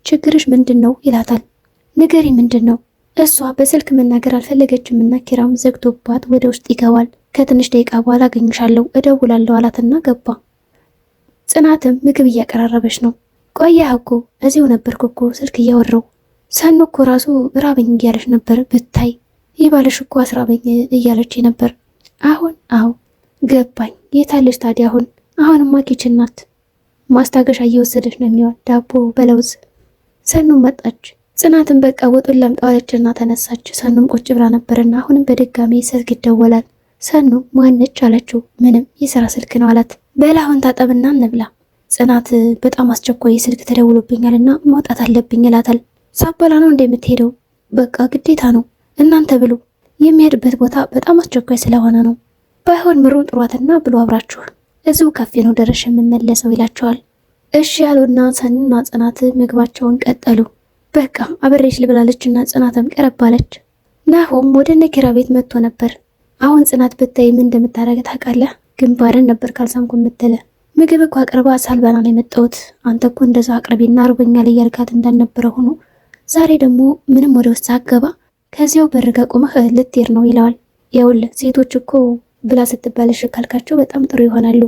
ችግርሽ ምንድን ነው ይላታል። ንገሪ ምንድን ነው? እሷ በስልክ መናገር አልፈለገችም እና ኪራም ዘግቶባት ወደ ውስጥ ይገባል። ከትንሽ ደቂቃ በኋላ አገኝሻለሁ እደውላለሁ አላትና ገባ። ጽናትም ምግብ እያቀራረበች ነው። ቆየህ እኮ እዚሁ ነበርኩ እኮ ስልክ እያወራሁ። ሰኑ እኮ ራሱ ራበኝ እያለች ነበር ብታይ። ይባልሽ እኮ አስራበኝ እያለች ነበር። አሁን አዎ ገባኝ። የታለች ታዲያ አሁን? አሁንማ ኪችን ናት። ማስታገሻ እየወሰደች ነው የሚሆን ዳቦ በለውዝ። ሰኑም መጣች። ጽናትን በቃ ወጡን ለምጣዋለችና ተነሳች። ሰኑም ቁጭ ብላ ነበርና አሁንም በድጋሚ ስልክ ይደወላል። ሰኑ ማነች አለችው። ምንም የስራ ስልክ ነው አላት። በል አሁን ታጠብና እንብላ። ጽናት በጣም አስቸኳይ ስልክ ተደውሎብኛልና መውጣት አለብኝ ይላታል። ሳበላ ነው እንደምትሄደው? በቃ ግዴታ ነው። እናንተ ብሉ። የሚሄድበት ቦታ በጣም አስቸኳይ ስለሆነ ነው። ባይሆን ምሩን ጥሯትና ብሎ አብራችሁ እዚሁ ካፌ ነው ደረሽ የምመለሰው ይላቸዋል። እሺ ያሉና ሰኑና ጽናት ምግባቸውን ቀጠሉ። በቃ አብሬሽ ልብላለችና ጽናትም ቀረባለች። ናሆም ወደ ነኪራ ቤት መጥቶ ነበር። አሁን ጽናት ብታይ ምን እንደምታረግ ታውቃለህ? ግንባርን ነበር ካልሳምኩ የምትለ ምግብ እኮ አቅርባ ሳልበላ ነው የመጣሁት። አንተ እኮ እንደዛ አቅርቢና አርበኛል እያልካት እንዳልነበረ ሆኖ ዛሬ ደግሞ ምንም ወደ ውስጥ አገባ ከዚያው በር ጋር ቆመህ ልትሄድ ነው ይለዋል። ይኸውልህ ሴቶች እኮ ብላ ስትባል እሺ ካልካቸው በጣም ጥሩ ይሆናሉ፣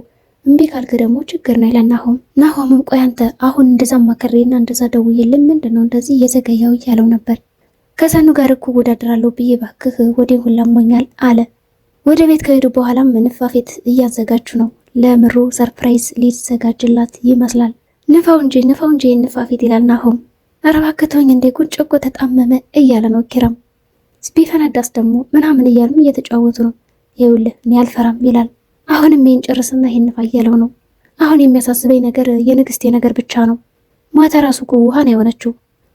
እምቢ ካልክ ደግሞ ችግር ነው ይላል ናሆም። ናሆምም ቆይ አንተ አሁን እንደዛ ማከሬና እንደዛ ደውዬልህ ምንድን ነው እንደዚህ እየዘገያው እያለው ነበር። ከሰኑ ጋር እኮ ወዳደራለሁ ብዬ ባክህ ወደ ሁላ ሞኛል አለ። ወደ ቤት ከሄዱ በኋላም ንፋፊት እያዘጋጁ ነው። ለምሩ ሰርፕራይዝ ሊዘጋጅላት ይመስላል። ንፋው እንጂ ንፋፊት ይላል ናሆም። ኧረ እባክህ ተወኝ እንዴ ቁጭ እኮ ተጣመመ እያለ ነው ኪራም። ቢፈነዳስ ደግሞ ምናምን እያሉም እየተጫወቱ ነው። ይኸውልህ እኔ አልፈራም ይላል። አሁንም ይህን ጨርስና ይህን ንፋ እያለው ነው። አሁን የሚያሳስበኝ ነገር የንግስቴ ነገር ብቻ ነው። ማታ ራሱ እኮ ውሃ ነው የሆነችው።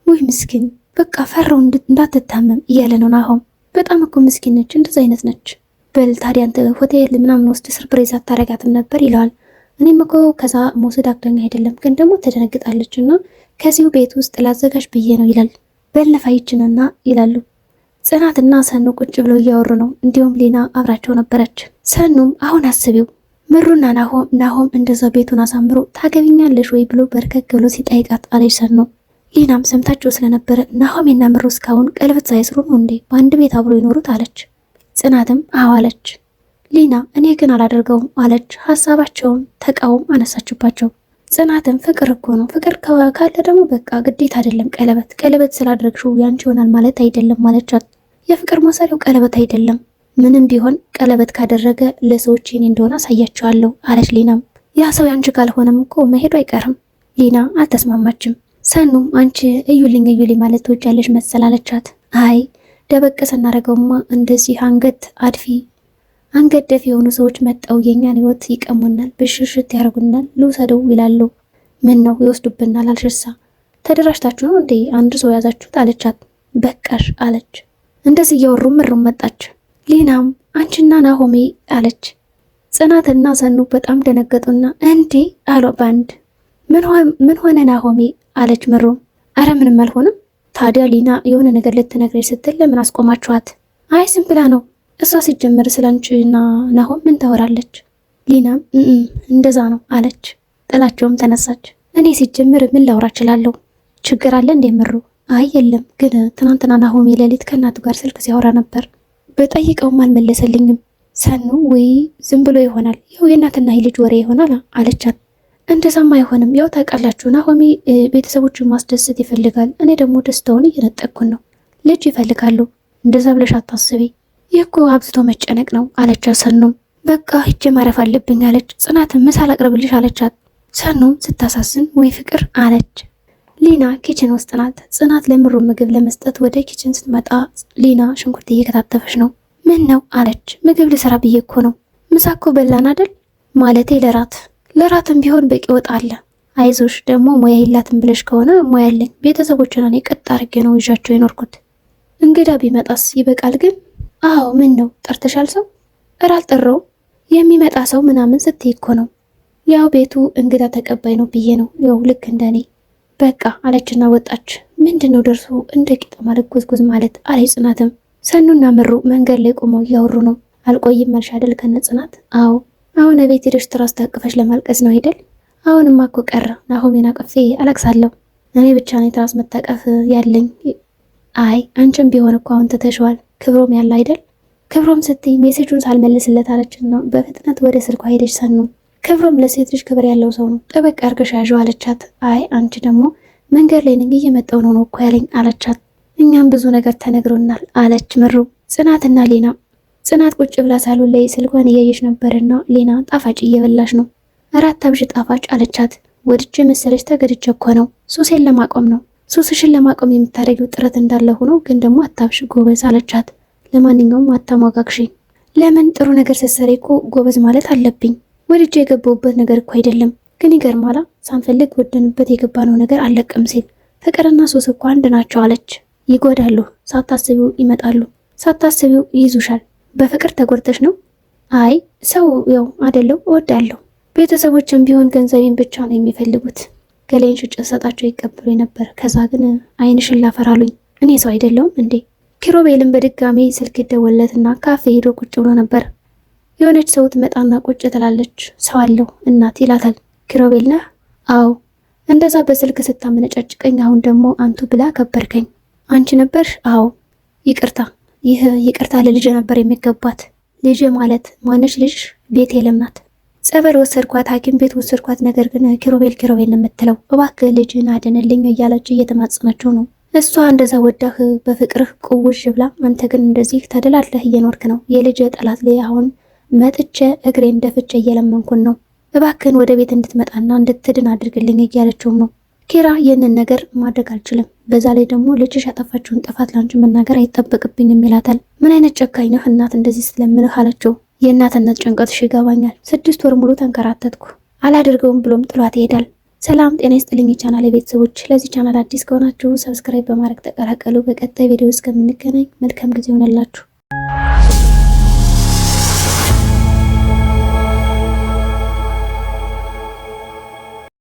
ውይ ምስኪን በቃ ፈራው እንዳትታመም እያለ ነው ናሆም። በጣም እኮ ምስኪን ነች፣ እንደዚ አይነት ነች። በል ታዲያ አንተ ሆቴል ምናምን ወስድ ሰርፕራይዝ አታረጋትም ነበር ይለዋል። እኔም እኮ ከዛ መውሰድ አቅደኛ አይደለም ግን ደግሞ ተደነግጣለች እና ከዚሁ ቤት ውስጥ ላዘጋጅ ብዬ ነው ይላል። በል ነፋ ይችንና ይላሉ። ጽናትና ሰኑ ቁጭ ብለው እያወሩ ነው። እንዲሁም ሊና አብራቸው ነበረች። ሰኑም አሁን አስቢው ምሩና ናሆም እንደዛ ቤቱን አሳምሮ ታገቢኛለሽ ወይ ብሎ በርከክ ብሎ ሲጠይቃት አለች ሰኑ። ሊናም ሰምታቸው ስለነበረ ናሆሜና ምሩ እስካሁን ቀለበት ሳይስሩ ነው እንዴ በአንድ ቤት አብሮ ይኖሩት አለች። ጽናትም አዎ አለች። ሊና እኔ ግን አላደርገውም አለች። ሀሳባቸውን ተቃውም አነሳችባቸው። ጽናትም ፍቅር እኮ ነው፣ ፍቅር ካለ ደግሞ በቃ ግዴታ አይደለም ቀለበት ስላደረግሽው ያንቺ ይሆናል ማለት አይደለም ማለቻት። የፍቅር ማሰሪያው ቀለበት አይደለም፣ ምንም ቢሆን ቀለበት ካደረገ ለሰዎች የኔ እንደሆነ አሳያቸዋለሁ አለች። ሊናም ያ ሰው ያንቺ ካልሆነም እኮ መሄዱ አይቀርም። ሊና አልተስማማችም። ሰኑም አንቺ እዩልኝ ማለት ትወጃለሽ መሰል አለቻት። አይ ደበቅ ስናደርገውማ እንደዚህ አንገት ደፊ የሆኑ ሰዎች መጣው የኛን ህይወት ይቀሙናል፣ ብሽሽት ያደርጉናል፣ ልውሰደው ይላሉ። ምን ነው ይወስዱብናል አልሽሳ? ተደራጅታችሁ ነው እንዴ አንድ ሰው ያዛችሁት አለቻት። በቃሽ አለች። እንደዚህ እያወሩ ምሩም መጣች። ሊናም አንቺና ናሆሜ አለች። ጽናትና ሰኑ በጣም ደነገጡና እንዴ አሉ ባንድ። ምን ሆነ ናሆሜ አለች ምሩም። አረ ምንም አልሆነም። ታዲያ ሊና የሆነ ነገር ልትነግረኝ ስትል ለምን አስቆማችኋት? አይ ዝም ብላ ነው እሷ ሲጀመር ስላንቺና ናሆም ምን ታወራለች? ሊናም እንደዛ ነው አለች። ጥላቸውም ተነሳች። እኔ ሲጀመር ምን ላውራ እችላለሁ? ችግር አለ እንዴ ምሩ? አይ የለም፣ ግን ትናንትና ናሆም የሌሊት ከእናቱ ጋር ስልክ ሲያወራ ነበር። በጠይቀውም አልመለሰልኝም። ሰኑ ወይ ዝም ብሎ ይሆናል፣ ያው የእናትና የልጅ ወሬ ይሆናል አለቻት። እንደዛም አይሆንም፣ ያው ታውቃላችሁ ናሆሚ ቤተሰቦቹን ማስደሰት ይፈልጋል። እኔ ደግሞ ደስታውን እየነጠቅኩን ነው። ልጅ ይፈልጋሉ። እንደዛ ብለሽ አታስቢ፣ ይህኮ አብዝቶ መጨነቅ ነው አለቻት። ሰኑም በቃ ሂጅ ማረፍ አለብኝ አለች። ጽናትን ምሳ ላቅርብልሽ አለቻት። ሰኑም ስታሳዝን ወይ ፍቅር አለች። ሊና ኪችን ውስጥ ናት። ጽናት ለምሩ ምግብ ለመስጠት ወደ ኪችን ስትመጣ ሊና ሽንኩርት እየከታተፈች ነው። ምን ነው አለች። ምግብ ልሰራ ብዬ እኮ ነው። ምሳ እኮ በላን አይደል? ማለቴ ለራትም ቢሆን በቂ ወጥ አለ። አይዞሽ ደግሞ ሙያ የላትም ብለሽ ከሆነ ሙያ አለኝ። ቤተሰቦችን እኔ ቀጥ አድርጌ ነው ይዣቸው የኖርኩት። እንግዳ ቢመጣስ ይበቃል ግን። አዎ ምን ነው ጠርተሻል? ሰው አልጠራው የሚመጣ ሰው ምናምን ስትይ እኮ ነው። ያው ቤቱ እንግዳ ተቀባይ ነው ብዬ ነው፣ ያው ልክ እንደኔ በቃ አለችና ወጣች። ምንድነው ደርሶ እንደ ቂጣ ማለት ጉዝጉዝ ማለት አለች ጽናትም። ሰኑና ምሩ መንገድ ላይ ቆመው እያወሩ ነው። አልቆይም መልሽ አይደል ከነ ጽናት? አዎ አሁን ቤት ሄደሽ ትራስ ታቅፈሽ ለማልቀስ ነው አይደል? አሁንማ እኮ ቀረ። ናሆሜን አቅፌ አለቅሳለሁ። እኔ ብቻ ነኝ ትራስ መታቀፍ ያለኝ። አይ አንቺም ቢሆን እኮ አሁን ትተሽዋል። ክብሮም ያለ አይደል? ክብሮም ስትይ ሜሴጁን ሳልመልስለት አለችና በፍጥነት ወደ ስልኳ ሄደች። ሰኑ ክብሮም ለሴት ልጅ ክብር ያለው ሰው ነው፣ ጥበቅ አርገሽ ያዥው አለቻት። አይ አንቺ ደግሞ መንገድ ላይ ነኝ እየመጣሁ ነው እኮ ያለኝ አለቻት። እኛም ብዙ ነገር ተነግሮናል አለች ምሩ። ጽናትና ሌና ጽናት ቁጭ ብላ ሳሎን ላይ ስልኳን እያየች ነበርና ሌና ጣፋጭ እየበላሽ ነው። አራት አብሽ ጣፋጭ አለቻት። ወድጄ መሰለች ተገድጄ እኮ ነው፣ ሱሴን ለማቆም ነው። ሱስሽን ለማቆም የምታደርጊው ጥረት እንዳለ ሆኖ ግን ደግሞ አታብሽ ጎበዝ አለቻት። ለማንኛውም አታሟጋግሽ። ለምን ጥሩ ነገር ስትሰሪ እኮ ጎበዝ ማለት አለብኝ። ወድጄ የገባሁበት ነገር እኮ አይደለም፣ ግን ይገርማላ ሳንፈልግ ወደንበት የገባነው ነገር አለቅም ሲል ፍቅርና ሱስ እኮ አንድ ናቸው አለች። ይጎዳሉ፣ ሳታስቢው ይመጣሉ፣ ሳታስቢው ይይዙሻል። በፍቅር ተጎድተሽ ነው? አይ ሰው ያው አይደለው እወዳለሁ። ቤተሰቦችም ቢሆን ገንዘቤን ብቻ ነው የሚፈልጉት። ገሌን ሽጭ ሰጣቸው ይቀበሉ ነበር። ከዛ ግን አይንሽን ላፈራሉኝ። እኔ ሰው አይደለሁም እንዴ? ኪሮቤልን በድጋሚ ስልክ ይደወለትና ካፌ ሄዶ ቁጭ ብሎ ነበር። የሆነች ሰው ትመጣና ቁጭ ትላለች። ሰው አለው እናት ይላታል። ኪሮቤል ነህ? አዎ። እንደዛ በስልክ ስታመነጫጭቀኝ አሁን ደግሞ አንቱ ብላ ከበርከኝ። አንቺ ነበርሽ? አዎ። ይቅርታ። ይህ ይቅርታ ለልጅ ነበር የሚገባት። ልጅ ማለት ማነች? ልጅ ቤቴልም ናት። ጸበል ወሰድኳት፣ ሐኪም ቤት ወሰድኳት። ነገር ግን ኪሮቤል ኪሮቤል ነው የምትለው። እባክህ ልጅን አድንልኝ እያለች እየተማጸነችው ነው። እሷ እንደዛ ወዳህ በፍቅርህ ቁውሽ ብላ፣ አንተ ግን እንደዚህ ተደላለህ እየኖርክ ነው። የልጅ ጠላት ላይ አሁን መጥቼ እግሬን ደፍቼ እየለመንኩን ነው። እባክህን ወደ ቤት እንድትመጣና እንድትድን አድርግልኝ እያለችውም ነው። ኪራ ይህንን ነገር ማድረግ አልችልም፣ በዛ ላይ ደግሞ ልጅሽ ያጠፋችውን ጥፋት ላንቺ መናገር አይጠበቅብኝም ይላታል። ምን አይነት ጨካኝ ነህ እናት እንደዚህ ስለምንህ አለችው። የእናትነት ጭንቀትሽ ይገባኛል። 6 ወር ሙሉ ተንከራተትኩ፣ አላደርገውም ብሎም ጥሏት ይሄዳል። ሰላም ጤና ይስጥልኝ የቻናል ቤተሰቦች። ለዚህ ቻናል አዲስ ከሆናችሁ ሰብስክራይብ በማድረግ ተቀላቀሉ። በቀጣይ ቪዲዮ እስከምንገናኝ መልካም ጊዜ ሆነላችሁ።